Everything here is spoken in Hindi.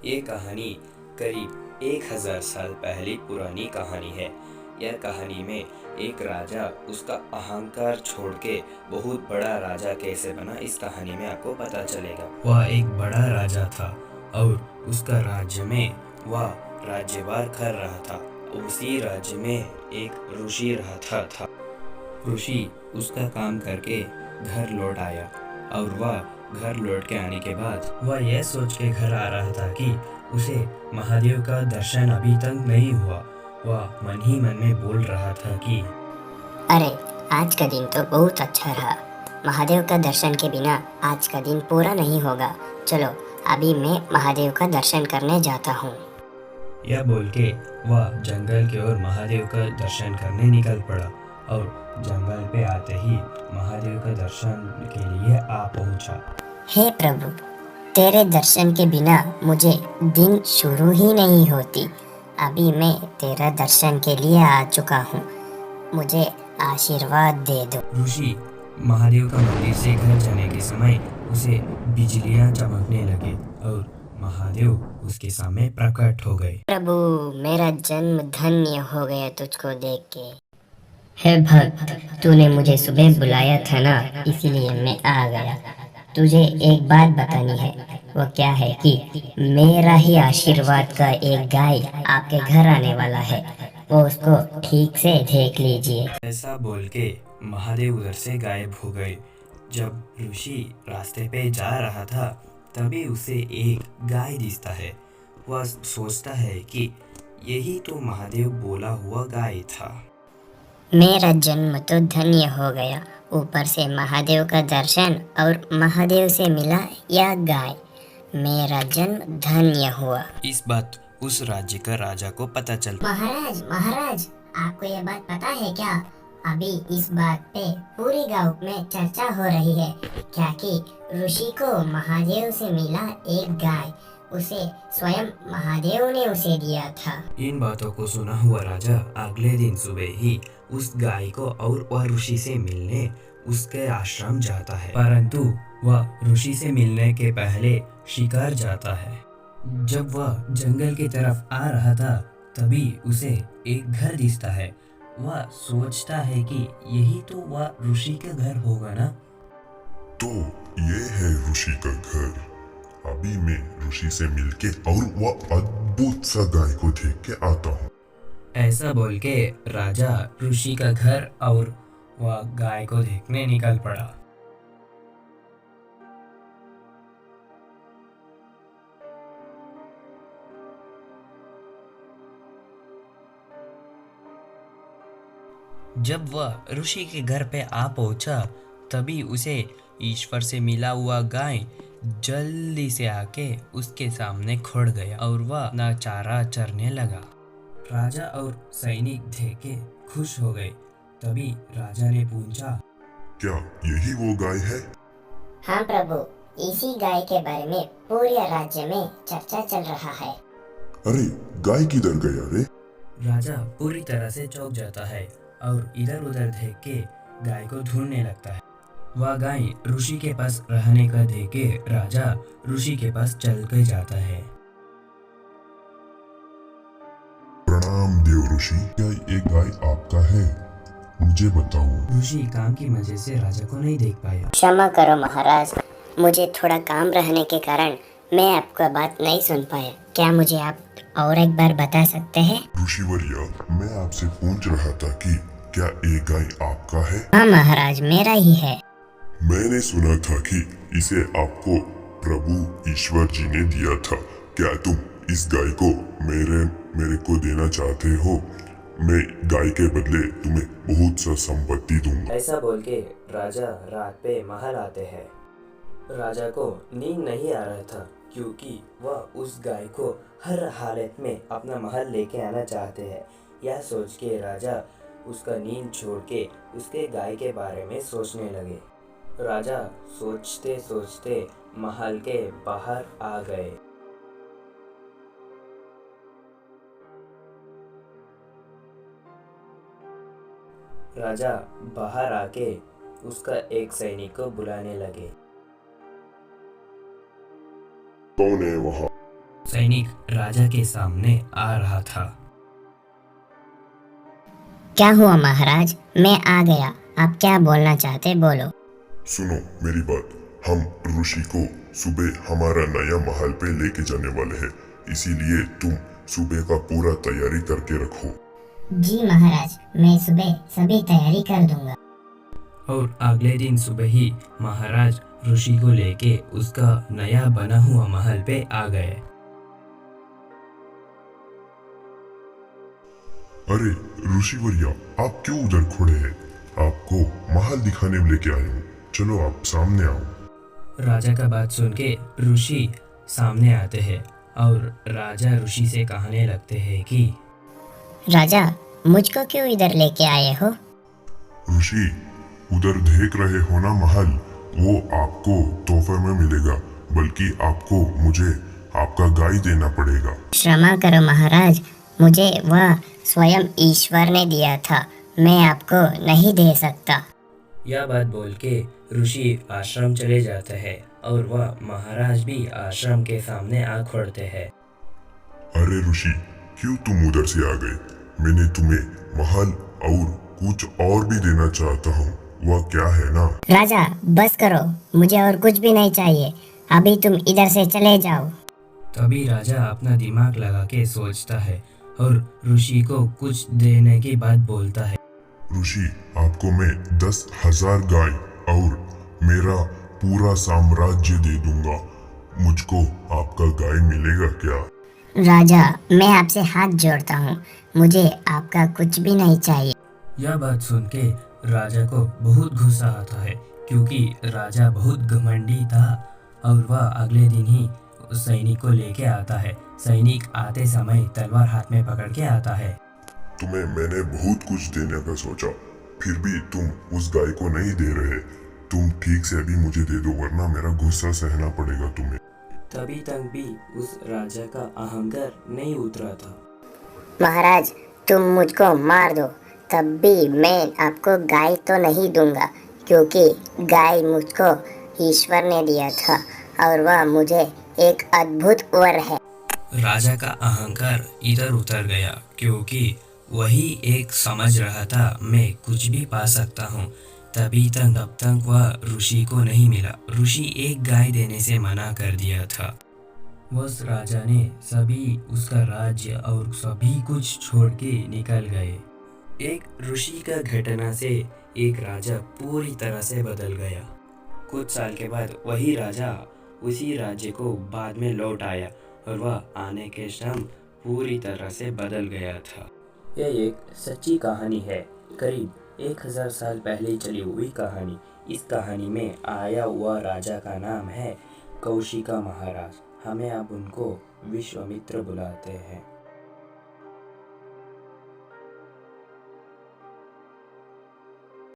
ये कहानी करीब 1000 साल पहले पुरानी कहानी है। यह कहानी में एक राजा उसका अहंकार छोड़ के बहुत बड़ा राजा कैसे बना, इस कहानी में आपको पता चलेगा। वह एक बड़ा राजा था और उसका राज्य में वह राज्यभार कर रहा था। उसी राज्य में एक ऋषि रहता था। ऋषि उसका काम करके घर लौट आया और वह घर लौट के आने के बाद वह यह सोच के घर आ रहा था कि उसे महादेव का दर्शन अभी तक नहीं हुआ। वह मन ही मन में बोल रहा था कि अरे, आज का दिन तो बहुत अच्छा रहा। महादेव का दर्शन के बिना आज का दिन पूरा नहीं होगा। चलो, अभी मैं महादेव का दर्शन करने जाता हूँ। यह बोल के वह जंगल की ओर महादेव का दर्शन करने निकल पड़ा और जंगल पे आते ही महादेव का दर्शन के लिए आ पहुंचा। हे प्रभु, तेरे दर्शन के बिना मुझे दिन शुरू ही नहीं होती। अभी मैं तेरा दर्शन के लिए आ चुका हूँ। मुझे आशीर्वाद दे दो। ऋषि महादेव का मंदिर से घर जाने के समय उसे बिजलियां चमकने लगे और महादेव उसके सामने प्रकट हो गए। प्रभु, मेरा जन्म धन्य हो गया तुझको देख के। हे भक्त, तूने मुझे सुबह बुलाया था ना, इसीलिए मैं आ गया। तुझे एक बात बतानी है। वो क्या है कि मेरा ही आशीर्वाद का एक गाय आपके घर आने वाला है। वो उसको ठीक से देख लीजिए। ऐसा बोल के महादेव उधर से गायब हो गए। जब ऋषि रास्ते पे जा रहा था तभी उसे एक गाय दिखता है। वह सोचता है कि यही तो महादेव बोला हुआ गाय था। मेरा जन्म तो धन्य हो गया, ऊपर से महादेव का दर्शन और महादेव से मिला यह गाय। मेरा जन्म धन्य हुआ। इस बात उस राज्य का राजा को पता चलता। महाराज, महाराज, आपको यह बात पता है क्या? अभी इस बात पे पूरी गांव में चर्चा हो रही है। क्या कि ऋषि को महादेव से मिला एक गाय, उसे स्वयं महादेव ने उसे दिया था। इन बातों को सुना हुआ राजा अगले दिन सुबह ही उस गाय को और वह ऋषि से मिलने उसके आश्रम जाता है। परंतु वह ऋषि से मिलने के पहले शिकार जाता है। जब वह जंगल की तरफ आ रहा था तभी उसे एक घर दिखता है। वह सोचता है कि यही तो वह ऋषि का घर होगा ना। तो ये है ऋषि का घर। अभी मैं ऋषि से मिलके और वह अद्भुत सा गाय को देख के आता हूँ। ऐसा बोल के राजा ऋषि का घर और वह गाय को देखने निकल पड़ा। जब वह ऋषि के घर पे आ पहुंचा तभी उसे ईश्वर से मिला हुआ गाय जल्दी से आके उसके सामने खड़ गया और वह ना चारा चरने लगा। राजा और सैनिक देख के खुश हो गए। तभी राजा ने पूछा, क्या यही वो गाय है? हाँ प्रभु, इसी गाय के बारे में पूरे राज्य में चर्चा चल रहा है। अरे, गाय किधर गया रे? राजा पूरी तरह से चौंक जाता है और इधर उधर देख के गाय को ढूंढने लगता है। वह गाय ऋषि के पास रहने का देख के राजा ऋषि के पास चल के जाता है। प्रणाम देव ऋषि, क्या ये गाय आपका है? मुझे बताओ। ऋषि काम की वजह से राजा को नहीं देख पाया। क्षमा करो महाराज, मुझे थोड़ा काम रहने के कारण मैं आपका बात नहीं सुन पाया। क्या मुझे आप और एक बार बता सकते हैं? ऋषिवर्य, मैं आपसे पूछ रहा था कि क्या ये गाय आपका है? हाँ महाराज, मेरा ही है। मैंने सुना था कि इसे आपको प्रभु ईश्वर जी ने दिया था। क्या तुम इस गाय को मेरे को देना चाहते हो? मैं गाय के बदले तुम्हें बहुत सा संपत्ति दूंगा। ऐसा बोल के राजा रात पे महल आते हैं। राजा को नींद नहीं आ रहा था क्योंकि वह उस गाय को हर हालत में अपना महल लेके आना चाहते हैं। यह सोच के राजा उसका नींद छोड़ के उसके गाय के बारे में सोचने लगे। राजा सोचते सोचते महल के बाहर आ गए। राजा बाहर आके उसका एक सैनिक को बुलाने लगे। कौन है वहाँ? सैनिक राजा के सामने आ रहा था। क्या हुआ महाराज? मैं आ गया। आप क्या बोलना चाहते बोलो। सुनो मेरी बात, हम ऋषि को सुबह हमारा नया महल पे लेके जाने वाले हैं, इसीलिए तुम सुबह का पूरा तैयारी करके रखो। जी महाराज, मैं सुबह सभी तैयारी कर दूंगा। और अगले दिन सुबह ही महाराज ऋषि को लेके उसका नया बना हुआ महल पे आ गए। अरे ऋषिवर्या, आप क्यों उधर खड़े हैं? आपको महल दिखाने लेके आया हूँ, चलो आप सामने आओ। राजा का बात सुन के ऋषि सामने आते हैं और राजा ऋषि से कहने लगते हैं कि राजा, मुझको क्यों इधर लेके आए हो? ऋषि, उधर देख रहे हो ना महल, वो आपको तोहफे में मिलेगा, बल्कि आपको मुझे आपका गाय देना पड़ेगा। क्षमा करो महाराज, मुझे वह स्वयं ईश्वर ने दिया था, मैं आपको नहीं दे सकता। यह बात बोल के ऋषि आश्रम चले जाते हैं और वह महाराज भी आश्रम के सामने आ खड़ते हैं। अरे ऋषि, क्यों तुम उधर से आ गए? मैंने तुम्हें महल और कुछ और भी देना चाहता हूँ, वह क्या है ना? राजा बस करो, मुझे और कुछ भी नहीं चाहिए, अभी तुम इधर से चले जाओ। तभी राजा अपना दिमाग लगा के सोचता है और ऋषि को कुछ देने की बात बोलता है। ऋषि, आपको मैं 10,000 गाय और मेरा पूरा साम्राज्य दे दूंगा, मुझको आपका गाय मिलेगा क्या? राजा, मैं आपसे हाथ जोड़ता हूँ, मुझे आपका कुछ भी नहीं चाहिए। यह बात सुन के राजा को बहुत गुस्सा आता है, क्योंकि राजा बहुत घमंडी था और वह अगले दिन ही उस सैनिक को लेके आता है। सैनिक आते समय तलवार हाथ में पकड़ के आता है। तुम्हें मैंने बहुत कुछ देने का सोचा, फिर भी तुम उस गाय को नहीं दे रहे। तुम ठीक से अभी मुझे दे दो, वरना मेरा गुस्सा सहना पड़ेगा तुम्हें। तभी तक भी उस राजा का अहंकार नहीं उतरा था। महाराज, तुम मुझको मार दो, तब भी मैं आपको गाय तो नहीं दूंगा, क्योंकि गाय मुझको ईश्वर ने दिया था और वह मुझे एक अद्भुत वर है। राजा का अहंकार इधर उतर गया, क्योंकि वही एक समझ रहा था मैं कुछ भी पा सकता हूँ। तभी तक वह ऋषि को नहीं मिला। ऋषि एक गाय देने से मना कर दिया था। उस राजा ने सभी उसका राज्य और सभी कुछ छोड़ के निकल गए। एक ऋषि का घटना से एक राजा पूरी तरह से बदल गया। कुछ साल के बाद वही राजा उसी राज्य को बाद में लौट आया और वह आने के शाम पूरी तरह से बदल गया था। यह एक सच्ची कहानी है, करीब 1000 साल पहले चली हुई कहानी। इस कहानी में आया हुआ राजा का नाम है कौशिका महाराज। हमें अब उनको विश्वामित्र बुलाते हैं।